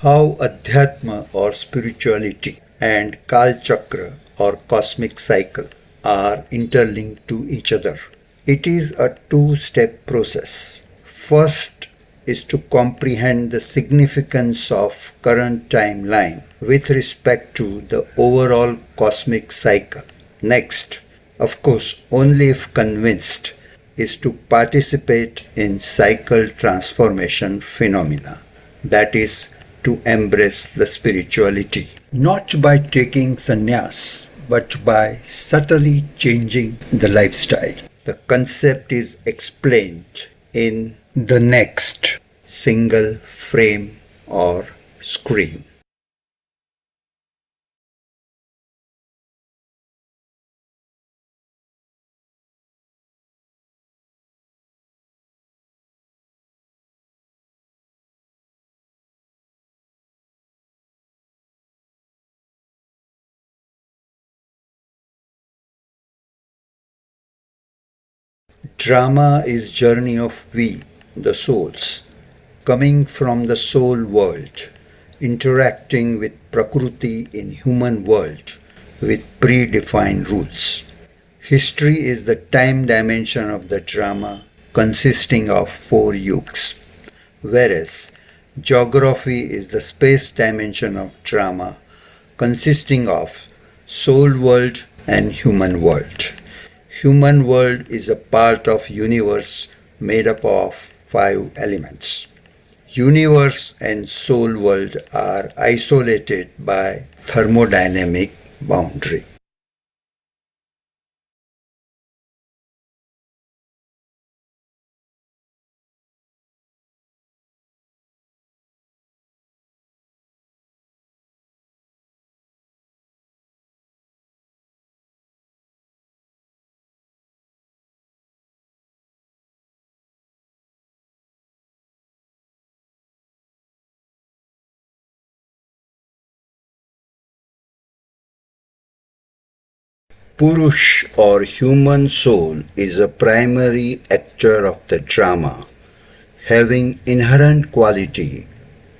How Adhyatma or spirituality and Kal Chakra or cosmic cycle are interlinked to each other. It is a two-step process. First is to comprehend the significance of current timeline with respect to the overall cosmic cycle. Next, of course, only if convinced, is to participate in cycle transformation phenomena. That is, to embrace the spirituality. Not by taking sannyas, but by subtly changing the lifestyle. The concept is explained in the next single frame or screen. Drama is journey of we, the souls, coming from the soul world, interacting with Prakriti in human world with predefined rules. History is the time dimension of the drama consisting of 4 yugs, whereas geography is the space dimension of drama consisting of soul world and human world. Human world is a part of universe made up of 5 elements. Universe and soul world are isolated by thermodynamic boundary. Purush or human soul is a primary actor of the drama, having inherent quality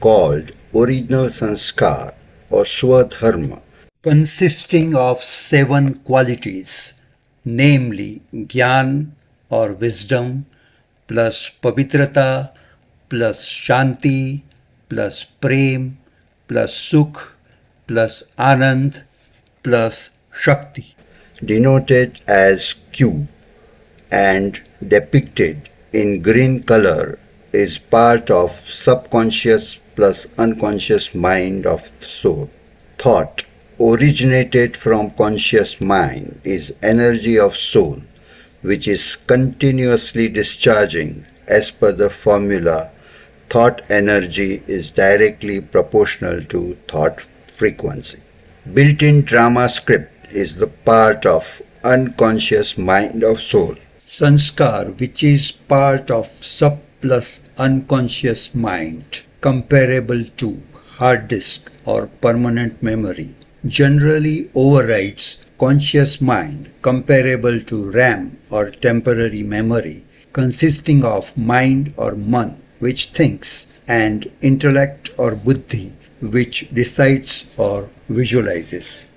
called original sanskar or swadharma, consisting of 7 qualities, namely Gyan or wisdom, plus Pavitrata, plus Shanti, plus Prem, plus Sukh, plus Anand, plus Shakti, denoted as Q and depicted in green color is part of subconscious plus unconscious mind of the soul. Thought originated from conscious mind is energy of soul which is continuously discharging as per the formula thought energy is directly proportional to thought frequency. Built-in drama script is the part of unconscious mind of soul. Sanskar, which is part of sub plus unconscious mind, comparable to hard disk or permanent memory, generally overrides conscious mind, comparable to RAM or temporary memory, consisting of mind or man, which thinks, and intellect or buddhi, which decides or visualizes.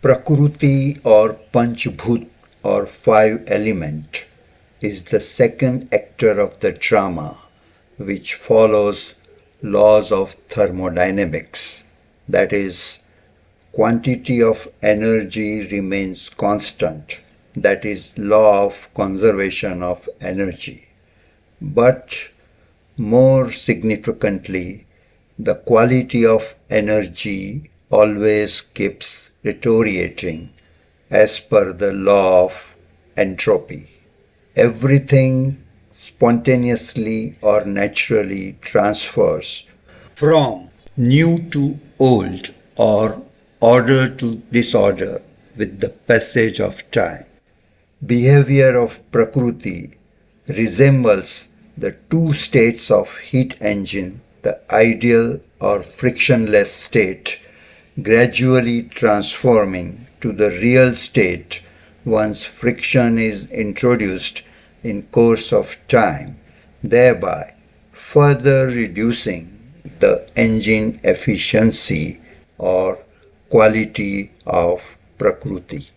Prakriti or Panchbhut or 5 element is the second actor of the drama which follows laws of thermodynamics, that is, quantity of energy remains constant, that is, law of conservation of energy. But more significantly, the quality of energy always keeps deteriorating as per the law of entropy. Everything spontaneously or naturally transfers from new to old or order to disorder with the passage of time. Behavior of Prakriti resembles the two states of heat engine, the ideal or frictionless state, gradually transforming to the real state once friction is introduced in course of time, thereby further reducing the engine efficiency or quality of Prakriti.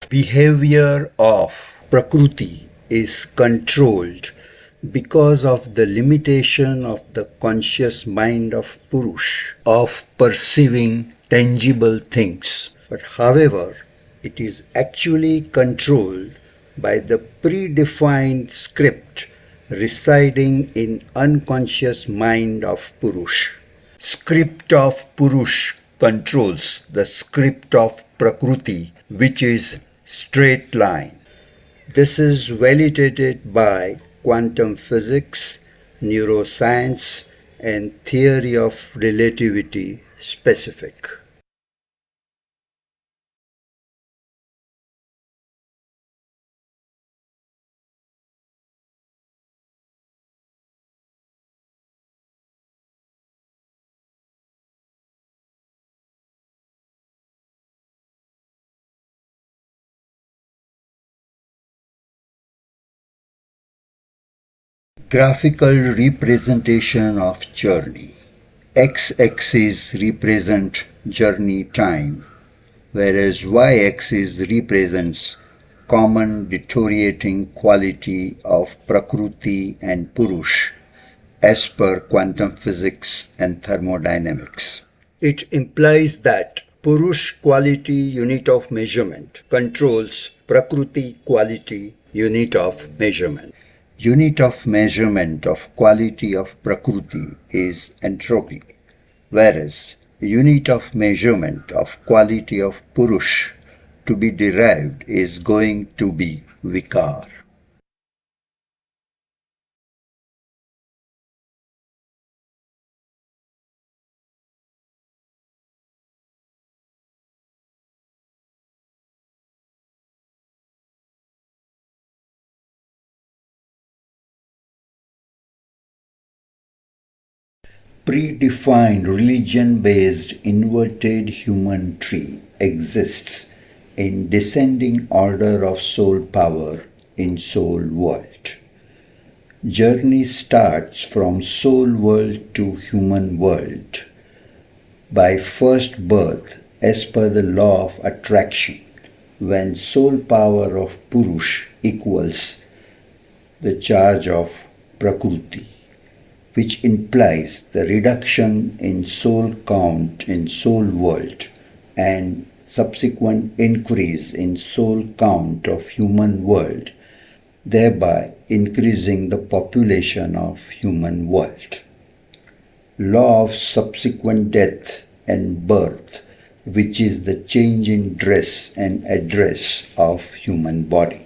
Behavior of Prakriti is controlled because of the limitation of the conscious mind of Purush of perceiving tangible things. But however, it is actually controlled by the predefined script residing in unconscious mind of Purush. Script of Purush controls the script of Prakriti, which is straight line. This is validated by quantum physics, neuroscience, and theory of relativity specific. Graphical representation of journey. X-axis represents journey time, whereas y-axis represents common deteriorating quality of Prakriti and Purush as per quantum physics and thermodynamics. It implies that Purush quality unit of measurement controls Prakriti quality unit of measurement. Unit of measurement of quality of Prakriti is entropy, whereas unit of measurement of quality of Purush to be derived is going to be Vikar. Predefined religion-based inverted human tree exists in descending order of soul power in soul world. Journey starts from soul world to human world by first birth as per the law of attraction, when soul power of Purush equals the charge of Prakriti, which implies the reduction in soul count in soul world and subsequent increase in soul count of human world, thereby increasing the population of human world. Law of subsequent death and birth, which is the change in dress and address of human body.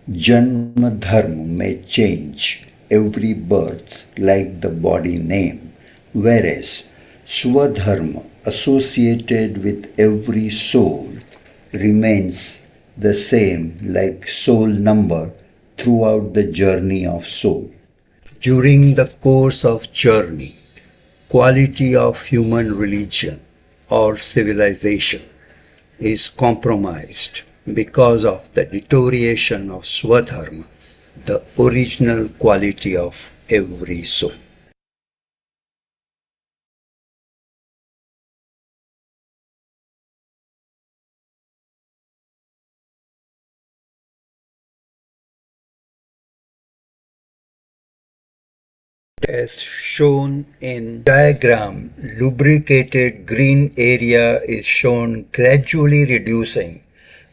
Janma dharma may change every birth like the body name, whereas Swadharma associated with every soul remains the same like soul number throughout the journey of soul. During the course of journey, quality of human religion or civilization is compromised because of the deterioration of Swadharma, the original quality of every soul. As shown in diagram, lubricated green area is shown gradually reducing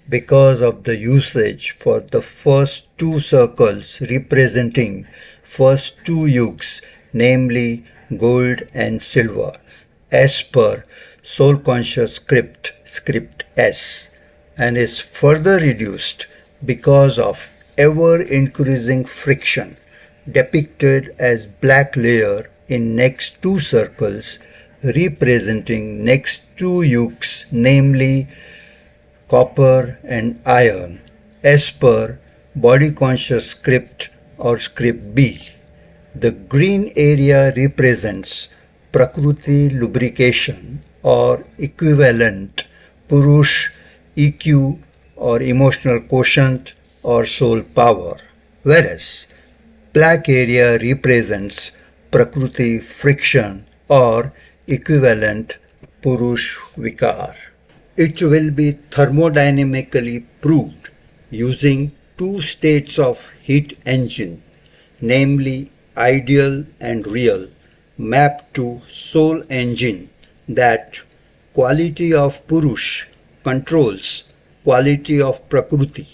because of the usage for the first two circles representing first two yugs, namely gold and silver, as per soul conscious script S, and is further reduced because of ever-increasing friction depicted as black layer in next two circles representing next two yukes, namely copper and iron, as per body conscious script or script B. The green area represents Prakruti lubrication or equivalent Purush EQ or emotional quotient or soul power, whereas black area represents Prakruti friction or equivalent Purush Vikar. It will be thermodynamically proved using two states of heat engine, namely ideal and real, mapped to soul engine, that quality of Purush controls quality of Prakruti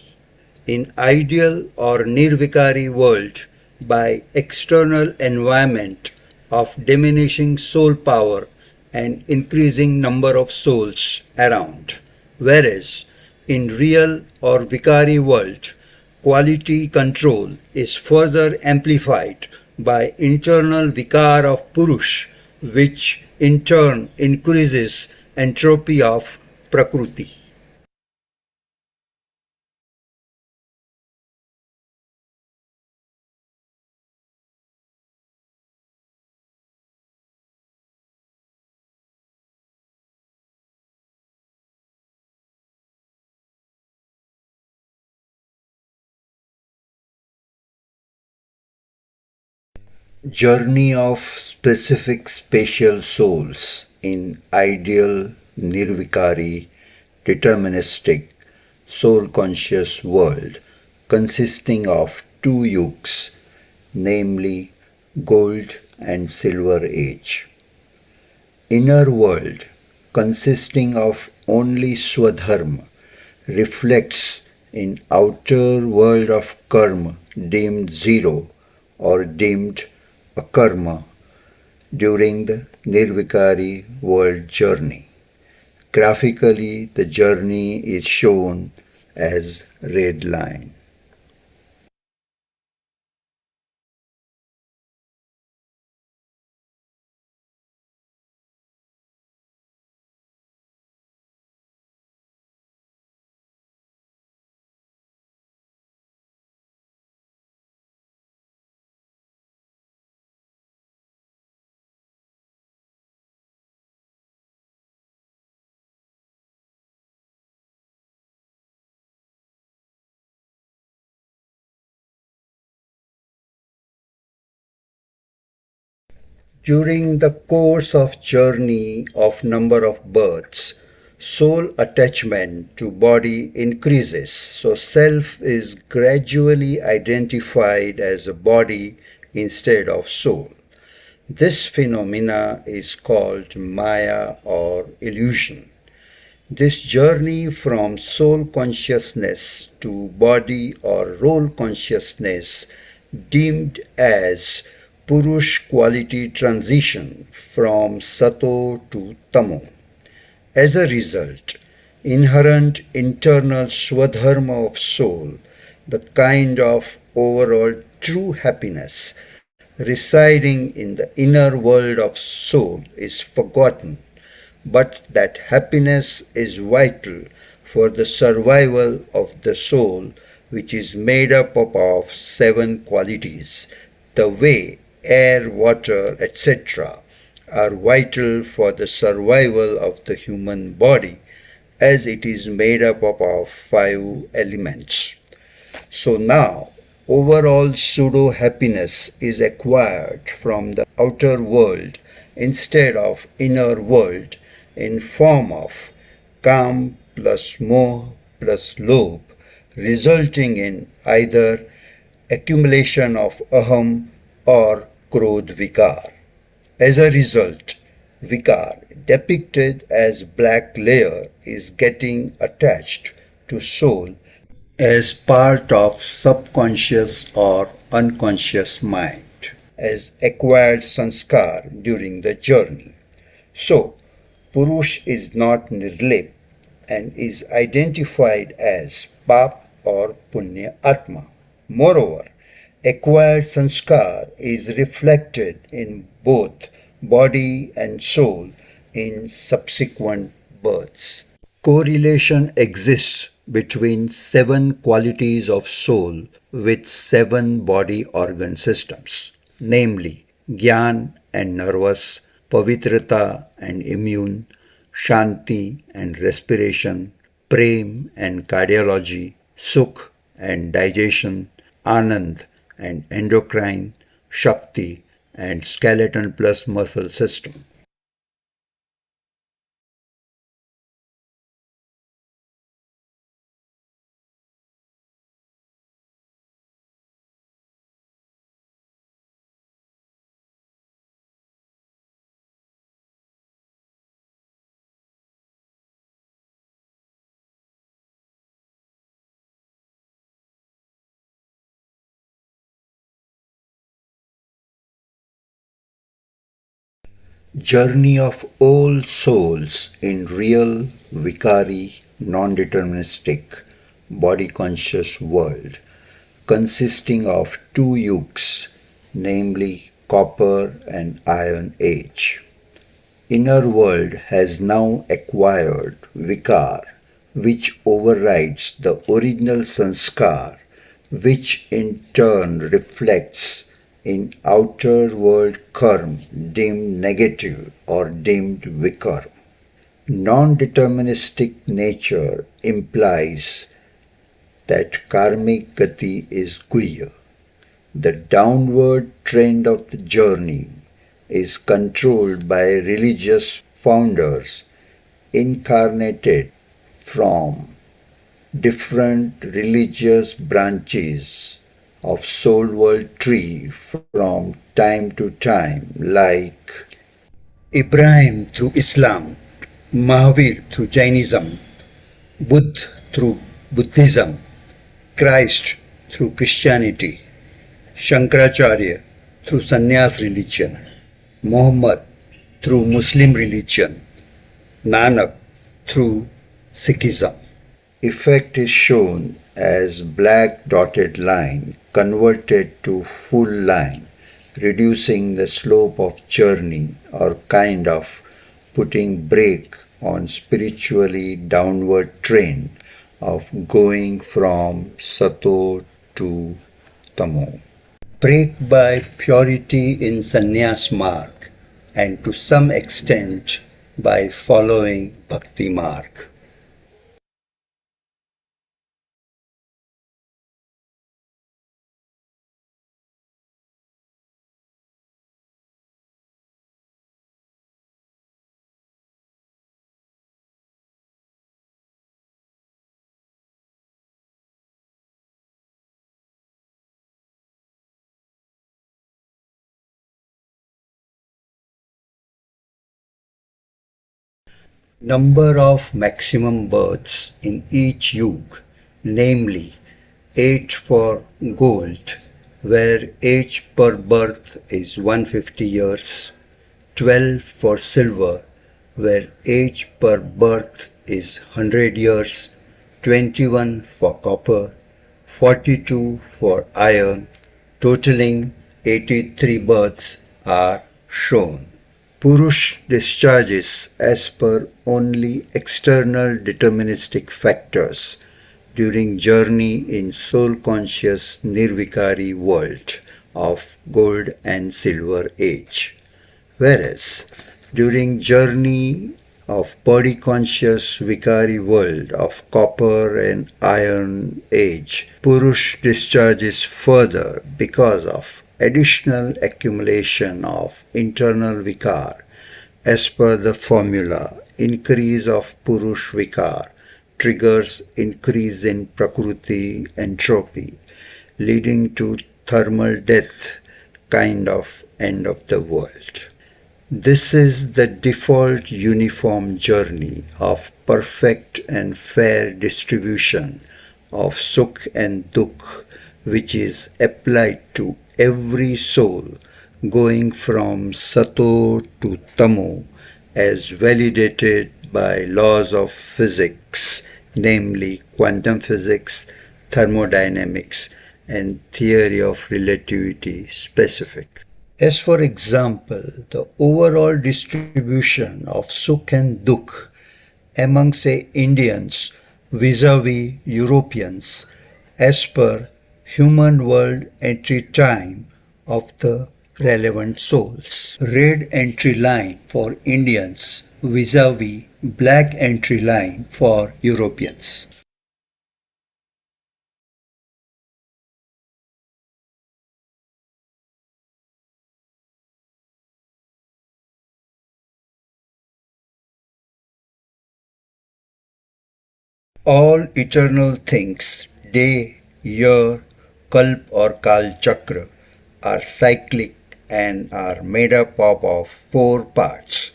in ideal or nirvikari world by external environment of diminishing soul power and increasing number of souls around, whereas in real or vikari world quality control is further amplified by internal vikar of purush, which in turn increases entropy of prakruti. Journey of specific spatial souls in ideal nirvikari deterministic soul conscious world consisting of two yugs, namely gold and silver age. Inner world consisting of only swadharma reflects in outer world of karma deemed zero or deemed akarma during the nirvikari world journey. Graphically, the journey is shown as red line. During the course of journey of number of births, soul attachment to body increases, so self is gradually identified as a body instead of soul. This phenomena is called Maya or illusion. This journey from soul consciousness to body or role consciousness, deemed as Purush quality transition from Sato to Tamo. As a result, inherent internal swadharma of soul, the kind of overall true happiness residing in the inner world of soul, is forgotten, but that happiness is vital for the survival of the soul, which is made up of seven qualities, the way air, water, etc., are vital for the survival of the human body, as it is made up of five elements. So now, overall pseudo happiness is acquired from the outer world instead of inner world in form of calm plus moh plus lobh, resulting in either accumulation of aham or krodh vikar. As a result, vikar, depicted as black layer, is getting attached to soul as part of subconscious or unconscious mind, as acquired sanskar during the journey. So, Purush is not nirlip, and is identified as Pap or Punya Atma. Moreover, acquired sanskar is reflected in both body and soul in subsequent births. Correlation exists between seven qualities of soul with seven body organ systems, namely Gyan and nervous, Pavitrata and immune, Shanti and respiration, Prem and cardiology, Sukh and digestion, Anand and endocrine, Shakti and skeleton plus muscle system. Journey of all souls in real, vicary, non-deterministic, body-conscious world, consisting of two yugs, namely copper and iron age. Inner world has now acquired vikar, which overrides the original sanskar, which in turn reflects in outer world karma deemed negative or deemed vikar. Non-deterministic nature implies that karmic gati is guhya. The downward trend of the journey is controlled by religious founders incarnated from different religious branches of soul world tree from time to time, like Ibrahim through Islam, Mahavir through Jainism, Buddha through Buddhism, Christ through Christianity, Shankaracharya through Sannyas religion, Muhammad through Muslim religion, Nanak through Sikhism. Effect is shown as black dotted line converted to full line, reducing the slope of journey or kind of putting brake on spiritually downward trend of going from sato to tamo. Break by purity in sannyas marg and to some extent by following bhakti marg. Number of maximum births in each yug, namely 8 for gold, where age per birth is 150 years, 12 for silver, where age per birth is 100 years, 21 for copper, 42 for iron, totaling 83 births are shown. Purush discharges as per only external deterministic factors during journey in soul-conscious nirvikari world of gold and silver age, whereas during journey of body-conscious vikari world of copper and iron age, Purush discharges further because of additional accumulation of internal vikar as per the formula increase of Purush vikar triggers increase in Prakruti entropy leading to thermal death kind of end of the world. This is the default uniform journey of perfect and fair distribution of Sukh and Dukh which is applied to every soul going from Sato to Tamo as validated by laws of physics, namely quantum physics, thermodynamics, and theory of relativity specific. As for example, the overall distribution of Sukh and Dukh among say Indians vis-a-vis Europeans as per human world entry time of the relevant souls. Red entry line for Indians vis-a-vis black entry line for Europeans. All eternal things, day, year, kalp or kal chakra, are cyclic and are made up of four parts.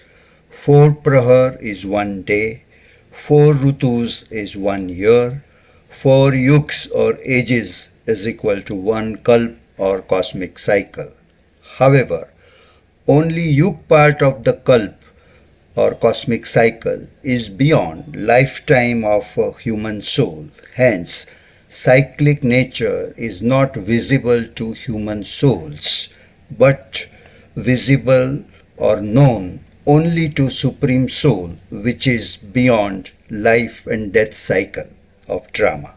Four prahar is one day, four rutus is 1 year, four yugs or ages is equal to one kalp or cosmic cycle. However, only yug part of the kalp or cosmic cycle is beyond lifetime of a human soul. Hence, cyclic nature is not visible to human souls, but visible or known only to Supreme Soul, which is beyond life and death cycle of drama.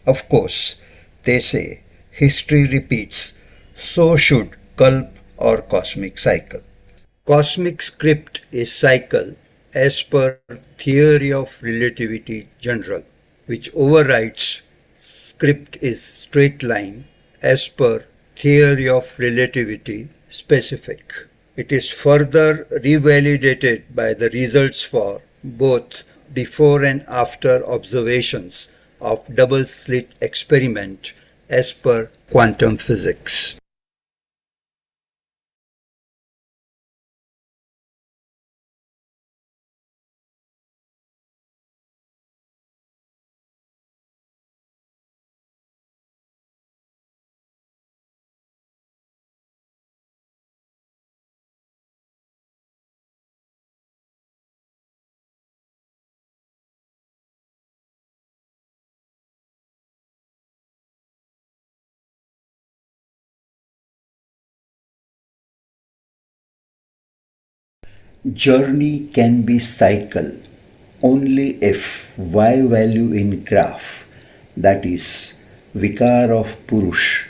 Of course, they say history repeats, so should Kalp or cosmic cycle. Cosmic script is cycle as per theory of relativity general, which overrides script is straight line as per theory of relativity specific. It is further revalidated by the results for both before and after observations of double slit experiment as per quantum physics. Journey can be cycle only if y value in graph, that is vikar of purush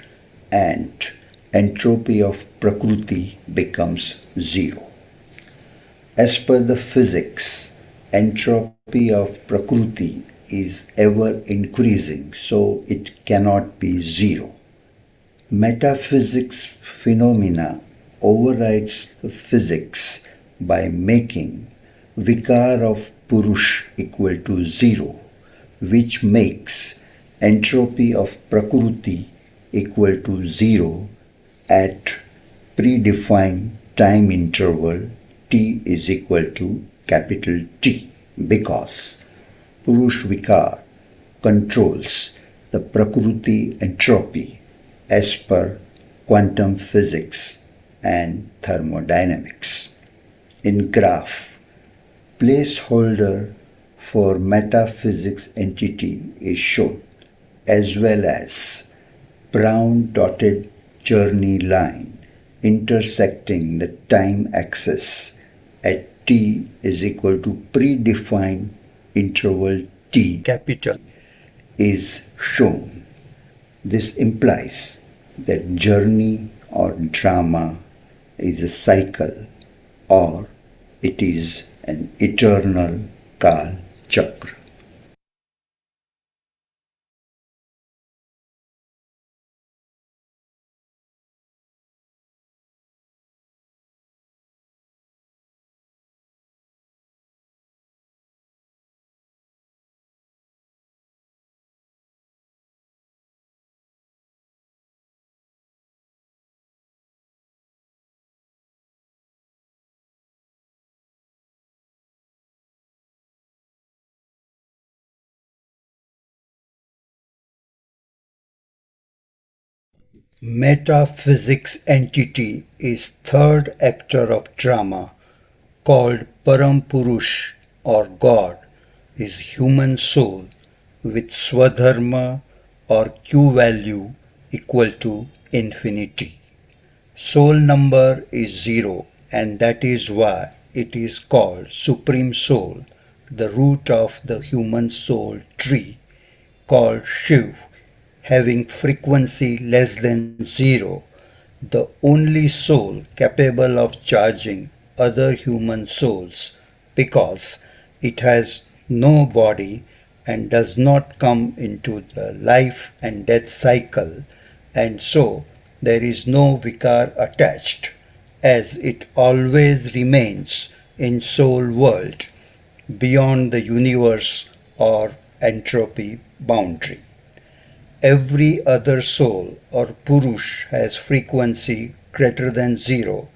and entropy of prakriti becomes zero. As per the physics, entropy of prakriti is ever increasing, so it cannot be zero. Metaphysics phenomena overrides the physics by making vikar of purush equal to zero, which makes entropy of prakriti equal to zero at predefined time interval t is equal to capital T, because purush vikar controls the prakriti entropy as per quantum physics and thermodynamics. In graph, placeholder for metaphysics entity is shown, as well as brown dotted journey line intersecting the time axis at t is equal to predefined interval t capital is shown. This implies that journey or drama is a cycle, or it is an eternal Kal Chakra. Metaphysics entity is third actor of drama called Param Purush or God is human soul with swadharma or Q value equal to infinity. Soul number is zero, and that is why it is called Supreme Soul, the root of the human soul tree called Shiv, having frequency less than zero, the only soul capable of charging other human souls because it has no body and does not come into the life and death cycle, and so there is no vikar attached, as it always remains in soul world beyond the universe or entropy boundary. Every other soul or purush has frequency greater than zero,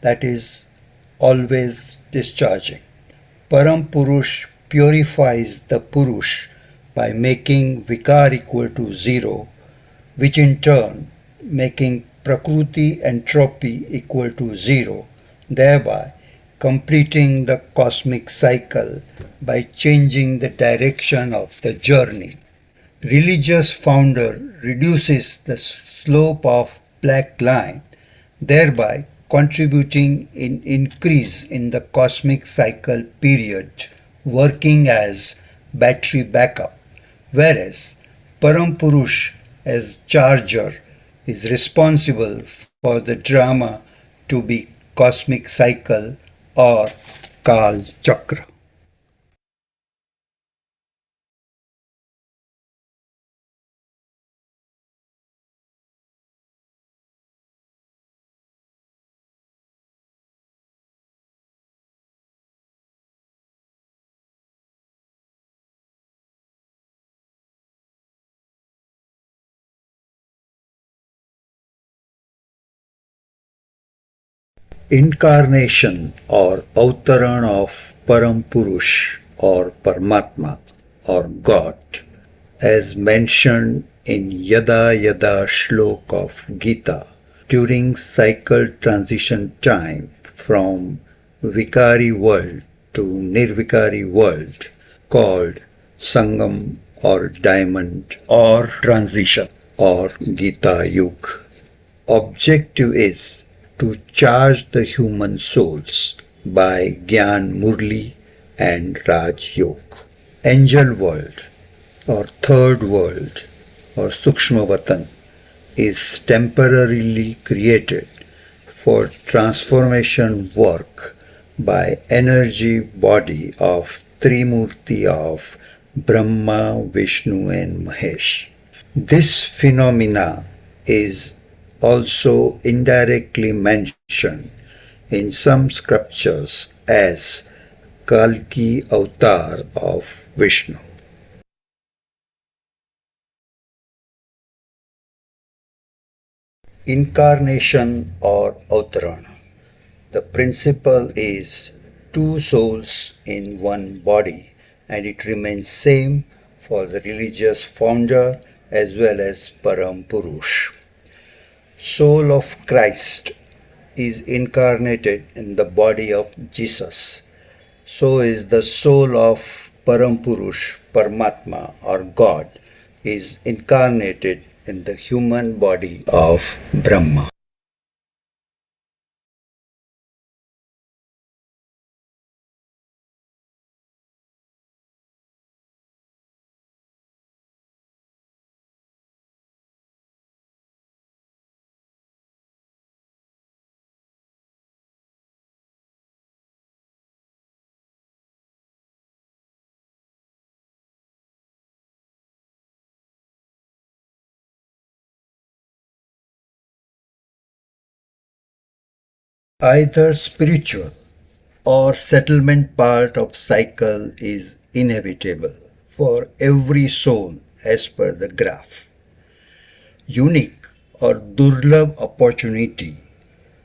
that is, always discharging. Param Purush purifies the Purush by making Vikar equal to zero, which in turn making Prakruti entropy equal to zero, thereby completing the cosmic cycle by changing the direction of the journey. Religious founder reduces the slope of black line, thereby contributing in increase in the cosmic cycle period, working as battery backup, whereas Parampurush as charger is responsible for the drama to be cosmic cycle or Kal Chakra. Incarnation or Avtaran of Parampurush or Paramatma or God, as mentioned in Yada Yada Shlok of Gita during cycle transition time from Vikari world to Nirvikari world, called Sangam or diamond or transition or Gita Yug. Objective is to charge the human souls by Gyan Murli and Raj Yoga. Angel world or third world or Sukshmavatan is temporarily created for transformation work by energy body of Trimurti of Brahma, Vishnu and Mahesh. This phenomena is also indirectly mentioned in some scriptures as Kalki avatar of Vishnu. Incarnation or Avtarana. The principle is two souls in one body, and it remains same for the religious founder as well as Param Purush. Soul of Christ is incarnated in the body of Jesus. So is the soul of Parampurush, Paramatma or God is incarnated in the human body of Brahma. Either spiritual or settlement part of cycle is inevitable for every soul as per the graph. Unique or durlabh opportunity,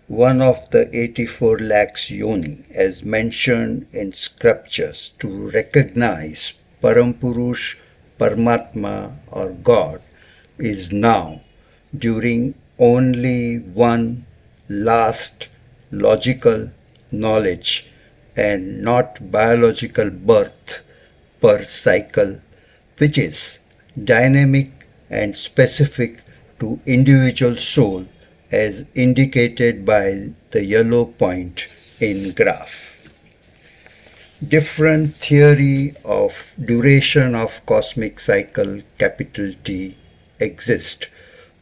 one of the 84 lakhs yoni as mentioned in scriptures to recognize Parampurush, Paramatma or God is now during only one last logical knowledge and not biological birth per cycle, which is dynamic and specific to individual soul as indicated by the yellow point in graph. Different theory of duration of cosmic cycle capital T exist,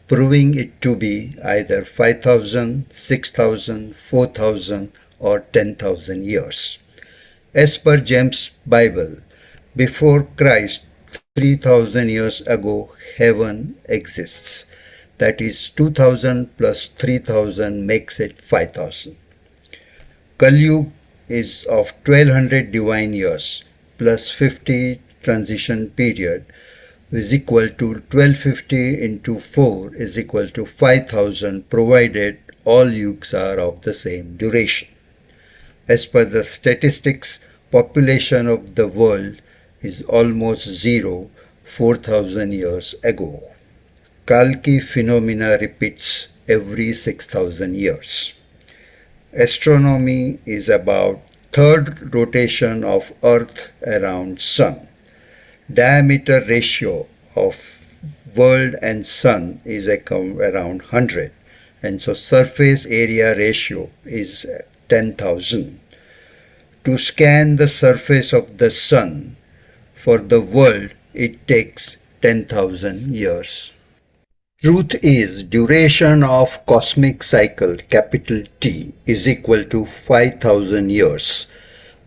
proving it to be either 5,000, 6,000, 4,000 or 10,000 years. As per James' Bible, before Christ 3,000 years ago heaven exists. That is 2,000 plus 3,000 makes it 5,000. Kali is of 1200 divine years plus 50 transition period is equal to 1250 into 4 is equal to 5000 provided all yugs are of the same duration. As per the statistics, population of the world is almost zero 4,000 years ago. Kalki phenomena repeats every 6,000 years. Astronomy is about third rotation of Earth around Sun. Diameter ratio of world and Sun is around 100, and so surface area ratio is 10,000. To scan the surface of the Sun for the world, it takes 10,000 years. Truth is, duration of cosmic cycle capital T is equal to 5,000 years,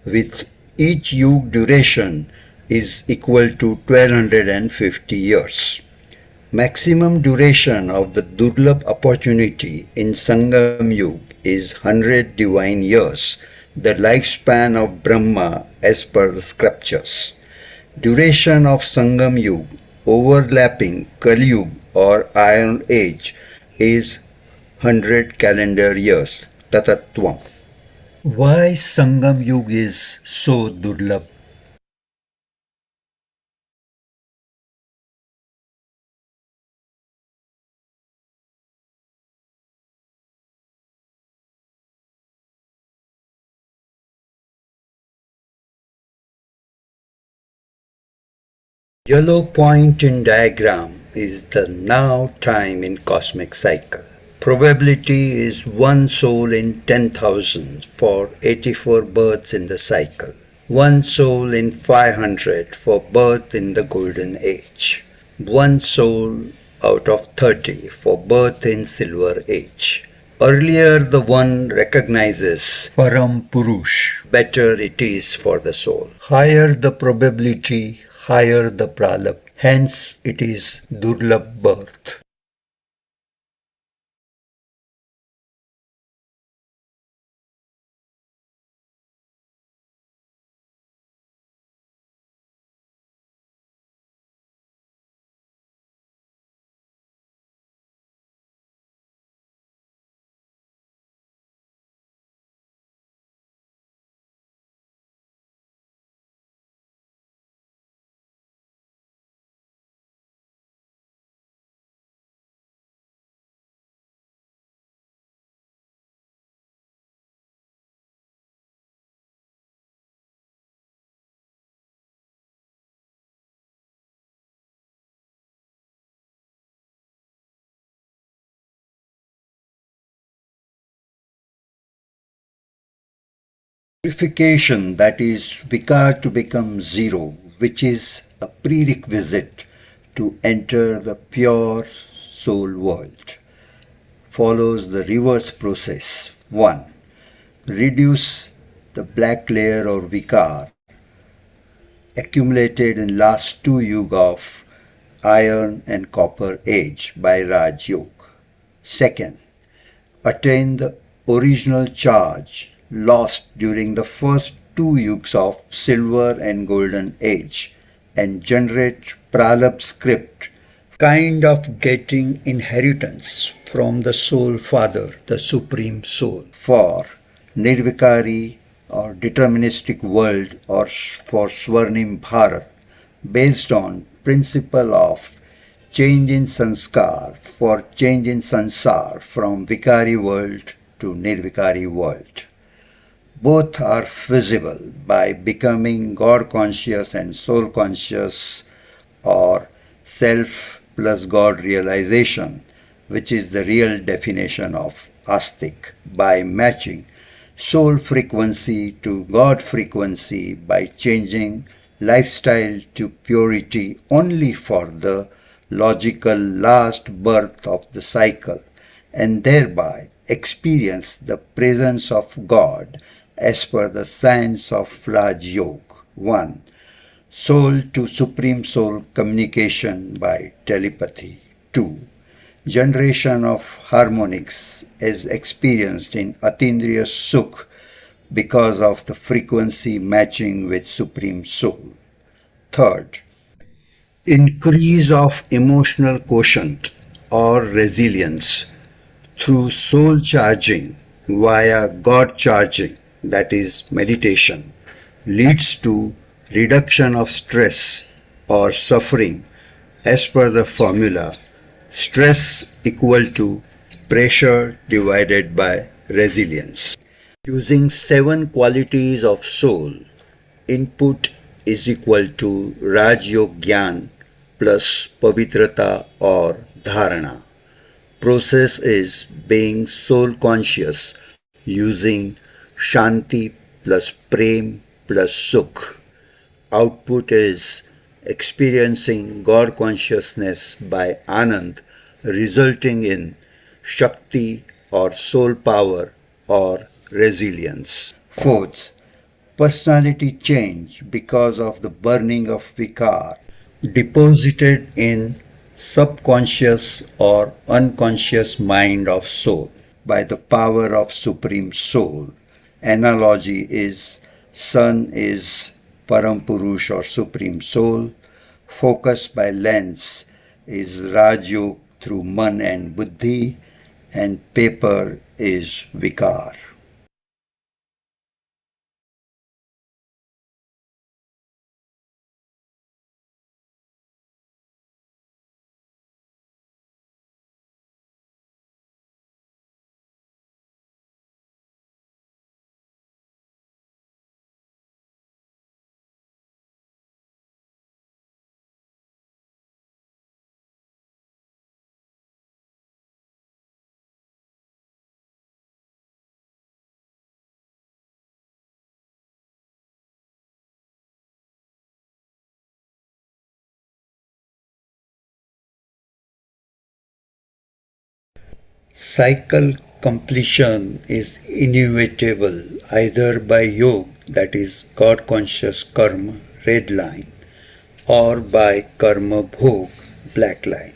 with each yug duration is equal to 1250 years. Maximum duration of the Durlabh opportunity in Sangam Yug is 100 divine years, the lifespan of Brahma as per the scriptures. Duration of Sangam Yug overlapping Kali Yug or Iron Age is 100 calendar years. Tatatvam. Why Sangam Yug is so Durlabh? Yellow point in diagram is the now time in cosmic cycle. Probability is 1 soul in 10,000 for 84 births in the cycle. 1 soul in 500 for birth in the golden age. 1 soul out of 30 for birth in silver age. Earlier the one recognizes Param Purush, better it is for the soul. Higher the probability, higher the pralabh, hence it is Durlabh birth. Purification, that is vikar to become zero, which is a prerequisite to enter the pure soul world, follows the reverse process. 1. Reduce the black layer or vikar accumulated in last 2 yuga of iron and copper age by Raj Yoga. Second, attain the original charge lost during the first 2 yugs of silver and golden age and generate pralabh script, kind of getting inheritance from the soul father, the supreme soul, for nirvikari or deterministic world or for Swarnim Bharat based on principle of change in sanskar for change in sansar from vikari world to nirvikari world. Both are feasible by becoming God conscious and soul conscious, or self plus God realization, which is the real definition of astic, by matching soul frequency to God frequency by changing lifestyle to purity only for the logical last birth of the cycle, and thereby experience the presence of God as per the science of Raj Yoga. 1. Soul to Supreme Soul communication by telepathy. 2. Generation of harmonics is experienced in Atindriya Sukh because of the frequency matching with Supreme Soul. Third, increase of emotional quotient or resilience through soul charging via God charging, that is meditation, leads to reduction of stress or suffering as per the formula stress equal to pressure divided by resilience. Using 7 qualities of soul, input is equal to Raj Yog Gyan plus Pavitrata or Dharana. Process is being soul conscious using Shanti plus Prem plus Sukh. Output is experiencing God consciousness by Anand, resulting in Shakti or soul power or resilience. Fourth, personality change because of the burning of vikar deposited in subconscious or unconscious mind of soul by the power of supreme soul. Analogy is sun is param purush or supreme soul, focus by lens is rajyog through man and buddhi, and paper is vikar. Cycle completion is inevitable either by yoga, that is God conscious karma, red line, or by karma bhog, black line.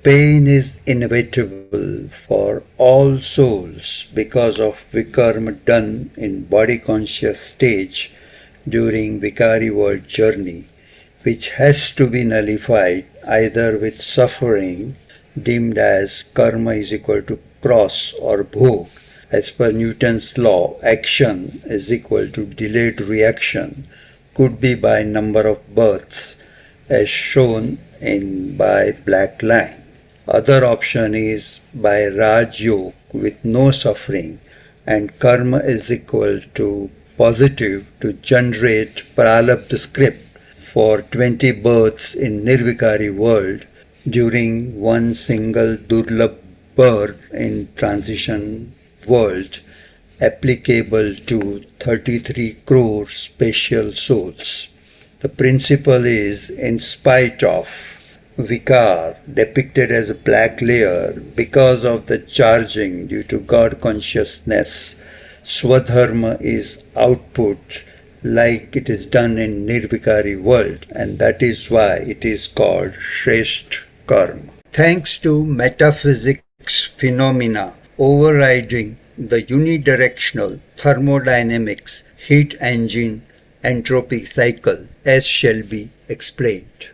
Pain is inevitable for all souls because of vikarma done in body conscious stage during Vikari world journey, which has to be nullified either with suffering deemed as karma is equal to cross or bhog. As per Newton's law, action is equal to delayed reaction, could be by number of births as shown in by black line. Other option is by Raj Yoga with no suffering, and karma is equal to positive to generate pralabdha script for 20 births in Nirvikari world during one single Durlabh birth in transition world applicable to 33 crore special souls. The principle is in spite of vikar depicted as a black layer because of the charging due to God consciousness, swadharma is output like it is done in nirvikari world, and that is why it is called Shresht Karma. Thanks to metaphysics phenomena overriding the unidirectional thermodynamics heat engine entropy cycle, as shall be explained.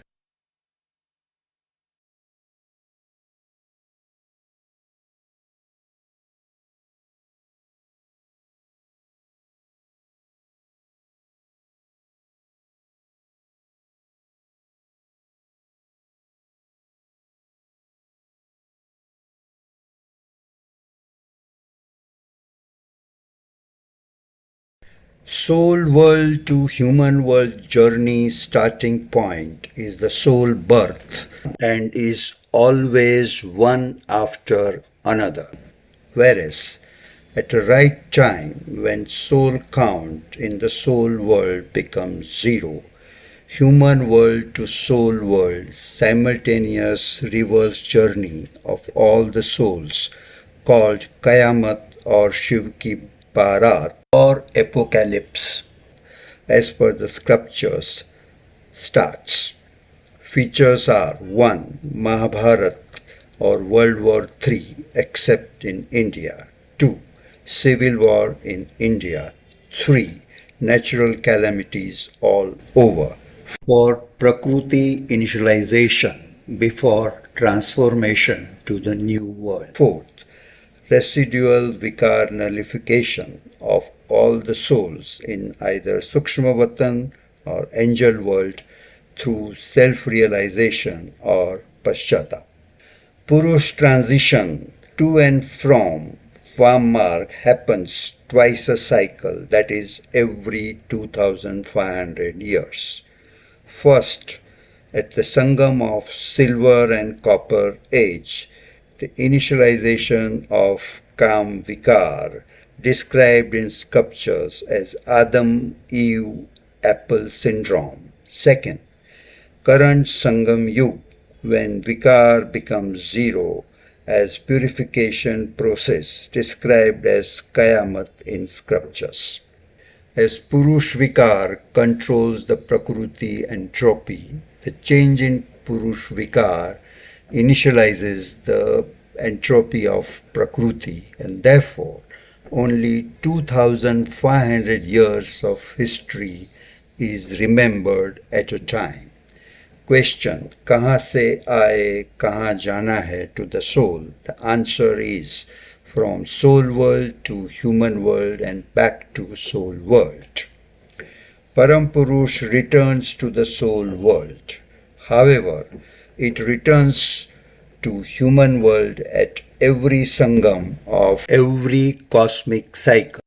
Soul world to human world journey starting point is the soul birth and is always one after another. Whereas at the right time when soul count in the soul world becomes zero, human world to soul world simultaneous reverse journey of all the souls called Kayamat or Shiv Ki Barat or Apocalypse as per the scriptures starts. Features are 1. Mahabharat or World War III except in India. 2. Civil war in India. 3. Natural calamities all over. For Prakriti initialization before transformation to the new world. 4th. Residual vikar nullification of all the souls in either Sukshmavatan or angel world through self-realization or paschata. Purush transition to and from Vamarg happens twice a cycle, that is every 2500 years. First, at the Sangam of silver and copper age, the initialization of Kam Vikar, described in sculptures as Adam-Eve apple syndrome. Second, current Sangam Yug, when Vikar becomes zero, as purification process described as Kayamat in scriptures. As Purush Vikar controls the Prakriti entropy, the change in Purush Vikar initializes the entropy of Prakriti and therefore only 2500 years of history is remembered at a time. Question, कहाँ से आए, कहाँ जाना है to the soul? The answer is from soul world to human world and back to soul world. Param Purush returns to the soul world. However, it returns to human world at every sangam of every cosmic cycle.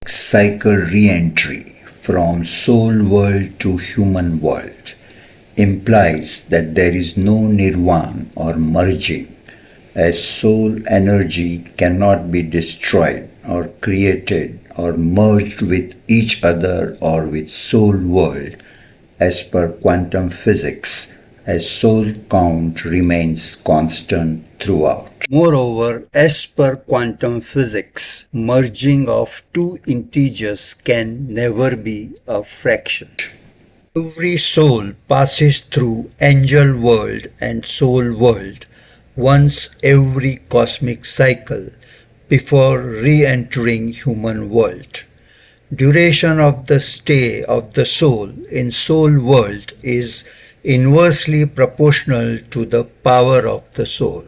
Cycle re-entry from soul world to human world implies that there is no nirvana or merging, as soul energy cannot be destroyed or created or merged with each other or with soul world as per quantum physics, as soul count remains constant throughout. Moreover, as per quantum physics, merging of two integers can never be a fraction. Every soul passes through angel world and soul world once every cosmic cycle before re-entering human world. Duration of the stay of the soul in soul world is inversely proportional to the power of the soul.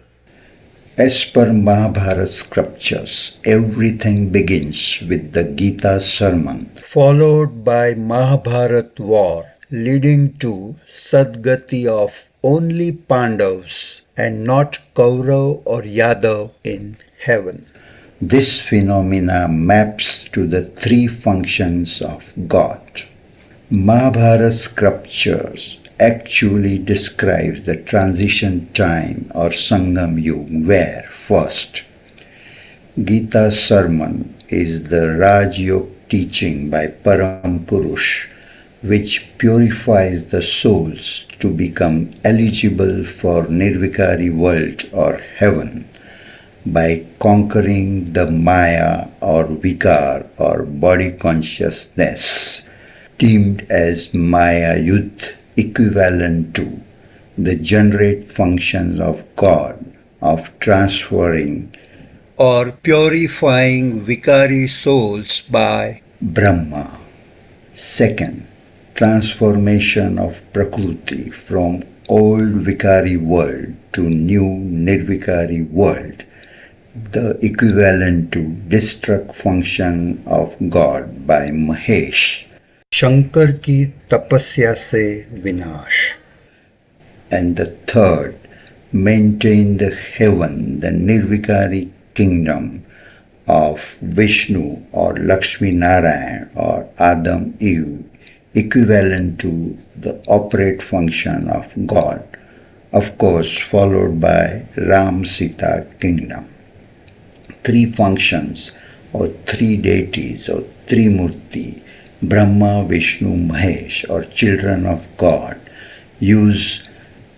As per Mahabharata scriptures, everything begins with the Gita sermon, followed by Mahabharata war, leading to Sadgati of only Pandavas and not Kaurav or Yadav in heaven. This phenomena maps to the three functions of God. Mahabharata scriptures actually describes the transition time or Sangam Yug where first, Gita sermon is the Raj Yoga teaching by Param Purush which purifies the souls to become eligible for Nirvikari world or heaven by conquering the Maya or Vikar or body consciousness deemed as Maya Yudh equivalent to the generate functions of God of transferring or purifying vicary souls by Brahma. Second, transformation of Prakriti from old vicary world to new nirvikari world, the equivalent to destruct function of God by Mahesh. Shankar ki tapasya se vinash. And the third, maintain the heaven, the nirvikari kingdom of Vishnu or Lakshmi Narayan or Adam Eve, equivalent to the operate function of God, of course followed by Ram Sita kingdom. Three functions or three deities or Trimurti, Brahma, Vishnu, Mahesh or children of God, use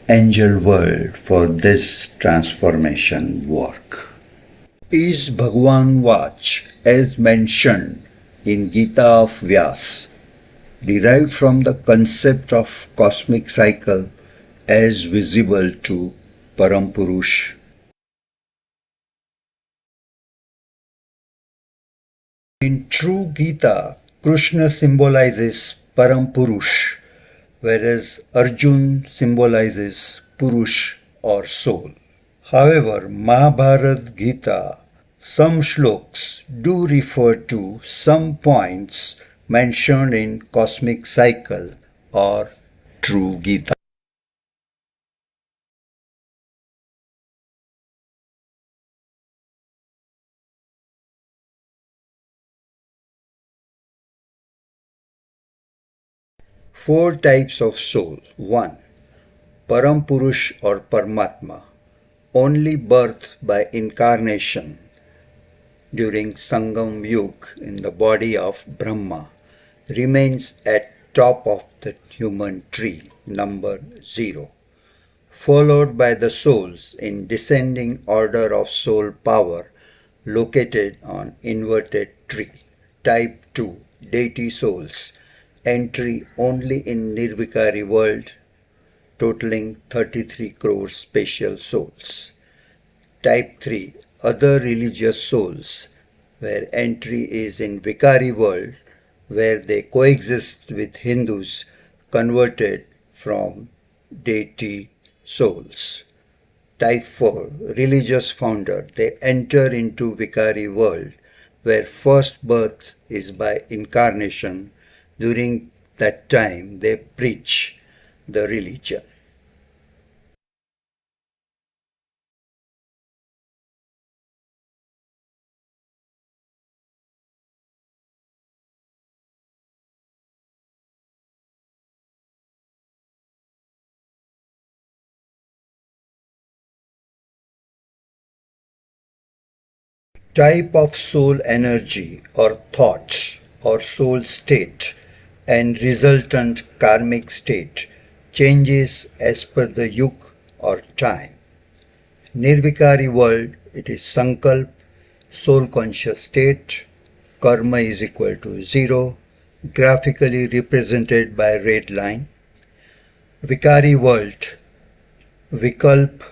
angel world for this transformation work. Is Bhagwan Vach, as mentioned in Gita of Vyas, derived from the concept of cosmic cycle as visible to Parampurush. In true Gita, Krishna symbolizes Parampurush, whereas Arjun symbolizes Purush or soul. However, Mahabharata Gita, some shlokas do refer to some points mentioned in cosmic cycle or true Gita. Four types of soul. 1. Parampurush or Paramatma, only birth by incarnation during Sangam Yug in the body of Brahma, remains at top of the human tree, number 0, followed by the souls in descending order of soul power located on inverted tree. Type 2, deity souls, entry only in Nirvikari world, totaling 33 crore special souls. Type 3, other religious souls, where entry is in Vikari world, where they coexist with Hindus converted from deity souls. Type 4, religious founder, they enter into Vikari world, where first birth is by incarnation. During that time they preach the religion. Type of soul energy or thoughts or soul state and resultant karmic state changes as per the yug or time. Nirvikari world, it is sankalp, soul conscious state, karma is equal to 0, graphically represented by red line. Vikari world, vikalp,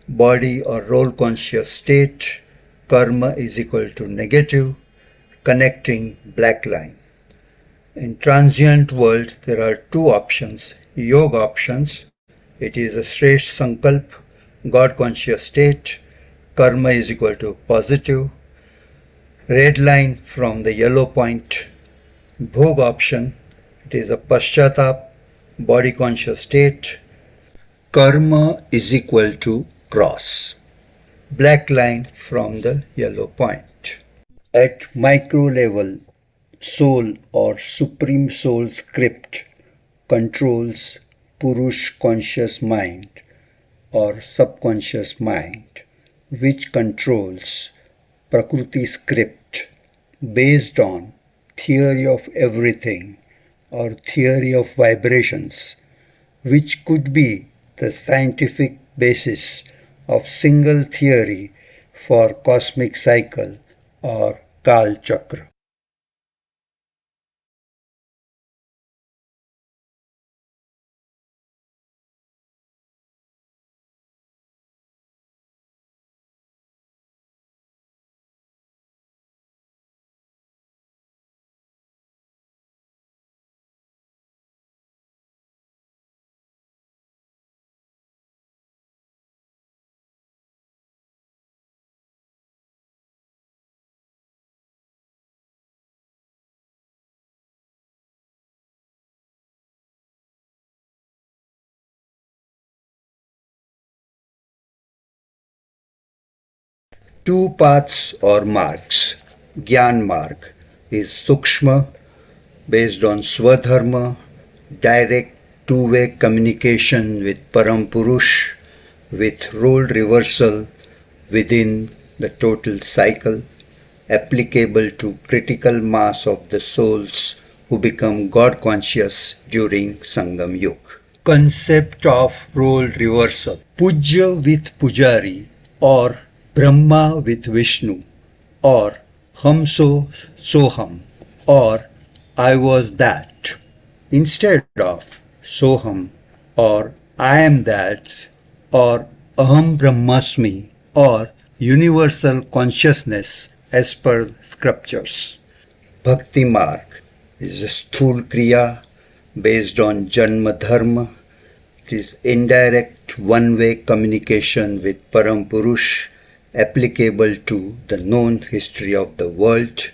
body or role conscious state, karma is equal to negative, connecting black line. In transient world, there are two options, yoga options. It is a Shresh Sankalp, God conscious state, karma is equal to positive, red line from the yellow point. Bhog option, it is a Paschatap, body conscious state, karma is equal to cross. Black line from the yellow point. At micro level, soul or supreme soul script controls Purush conscious mind or subconscious mind, which controls Prakriti script based on theory of everything or theory of vibrations, which could be the scientific basis of single theory for cosmic cycle or Kal Chakra. Two paths or marks. Gyan marg is Sukshma, based on Swadharma, direct two-way communication with Param Purush, with role reversal within the total cycle, applicable to critical mass of the souls who become God conscious during Sangam Yuga. Concept of role reversal. Pujya with Pujari, or Brahma with Vishnu, or Hum so Soham, or I was that, instead of Soham, or I am that, or Aham Brahmasmi, or universal consciousness as per scriptures. Bhakti Marg is a sthul kriya based on Janma Dharma. It is indirect one-way communication with Param Purush applicable to the known history of the world.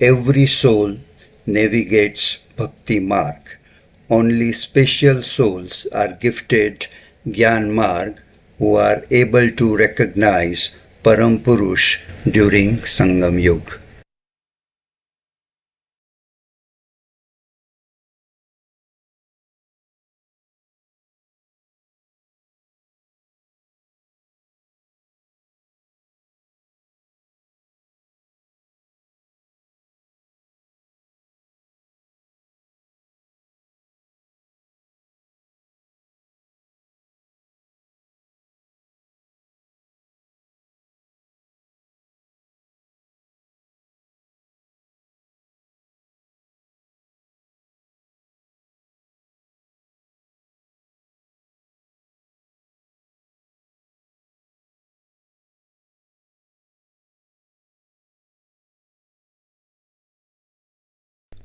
Every soul navigates Bhakti Marg. Only special souls are gifted Gyan Marg who are able to recognize Param Purush during Sangam Yuga.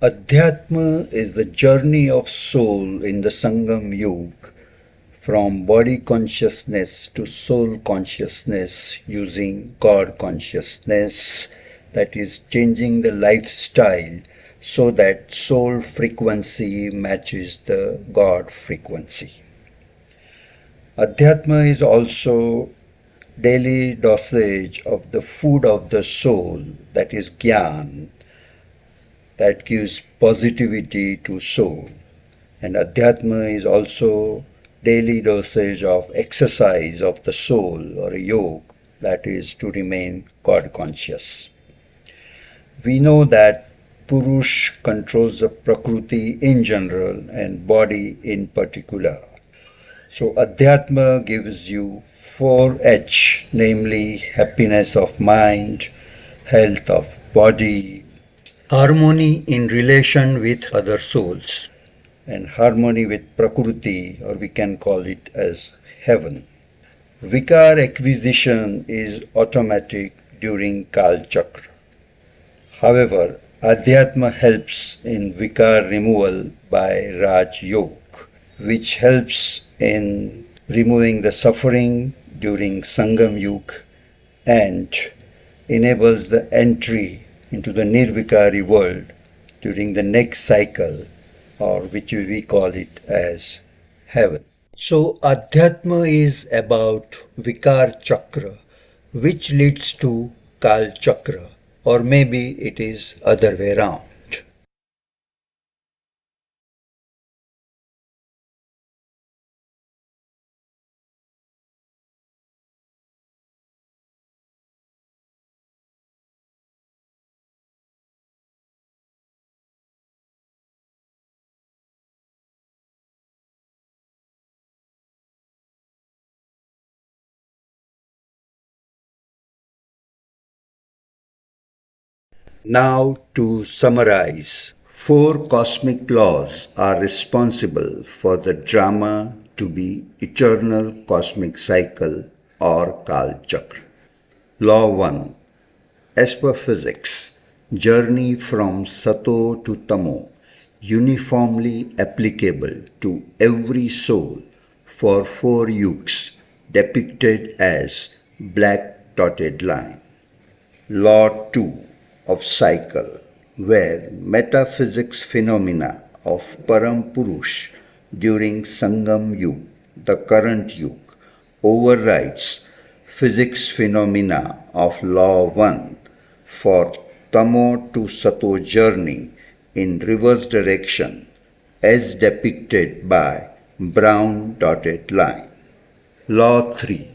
Adhyatma is the journey of soul in the Sangam Yuga from body consciousness to soul consciousness using God consciousness, that is changing the lifestyle so that soul frequency matches the God frequency. Adhyatma is also daily dosage of the food of the soul, that is Gyan, that gives positivity to soul. And Adhyatma is also daily dosage of exercise of the soul or a yoga, that is to remain God conscious. We know that Purush controls the Prakriti in general and body in particular. So Adhyatma gives you 4H, namely happiness of mind, health of body, harmony in relation with other souls, and harmony with Prakriti, or we can call it as heaven. Vikar acquisition is automatic during Kal Chakra. However, Adhyatma helps in Vikar removal by Raj Yoga, which helps in removing the suffering during Sangam Yuga and enables the entry into the Nirvikari world during the next cycle, or which we call it as heaven. So Adhyatma is about Vikar Chakra, which leads to Kal Chakra, or maybe it is other way round. Now to summarize, 4 cosmic laws are responsible for the drama to be eternal cosmic cycle or Kal Chakra. Law 1. As per physics, journey from Sato to Tamo, uniformly applicable to every soul for 4 yugas, depicted as black dotted line. Law 2 of cycle, where metaphysics phenomena of Param Purush during Sangam Yuga, the current Yuga, overrides physics phenomena of Law 1 for Tamo to Sato journey in reverse direction as depicted by brown dotted line. Law 3.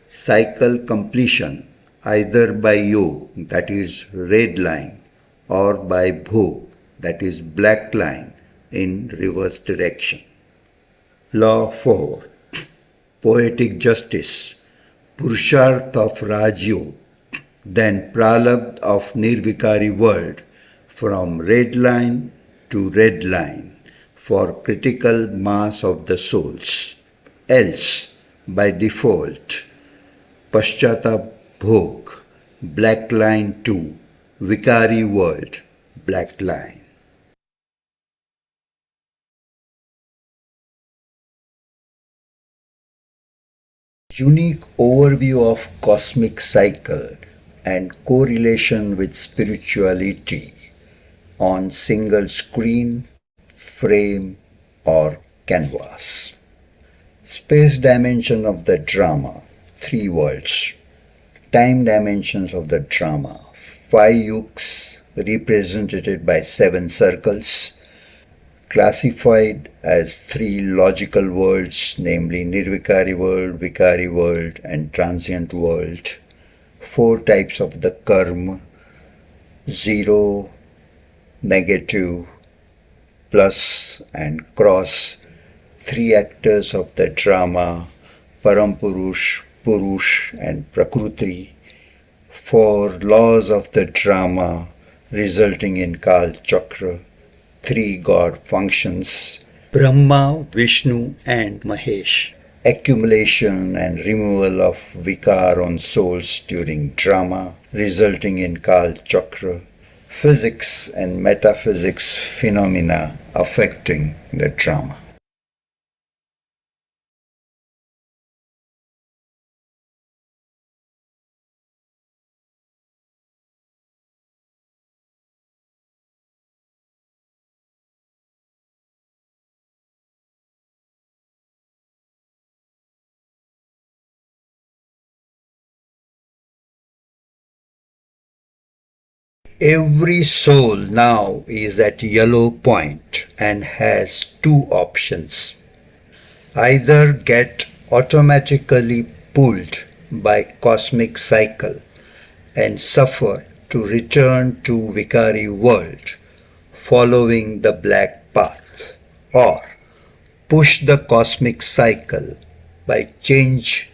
Cycle completion either by yog, that is red line, or by bhog, that is black line, in reverse direction. Law 4. Poetic justice, Purusharth of Rajyog, then Pralabdha of Nirvikari world from red line to red line for critical mass of the souls. Else, by default, Paschata Bhog, black line to Vikari world, black line. Unique overview of cosmic cycle and correlation with spirituality on single screen, frame or canvas. Space dimension of the drama, 3 worlds. Time dimensions of the drama, 5 yugs represented by 7 circles, classified as 3 logical worlds, namely Nirvikari world, Vikari world and transient world. 4 types of the karma, 0, negative, plus and cross. 3 actors of the drama, Parampurush, Purush and Prakriti. 4 laws of the drama resulting in Kal Chakra. 3 God functions, Brahma, Vishnu and Mahesh. Accumulation and removal of vikar on souls during drama resulting in Kal Chakra. Physics and metaphysics phenomena affecting the drama. Every soul now is at yellow point and has 2 options. Either get automatically pulled by cosmic cycle and suffer to return to Vikari world following the black path, or push the cosmic cycle by change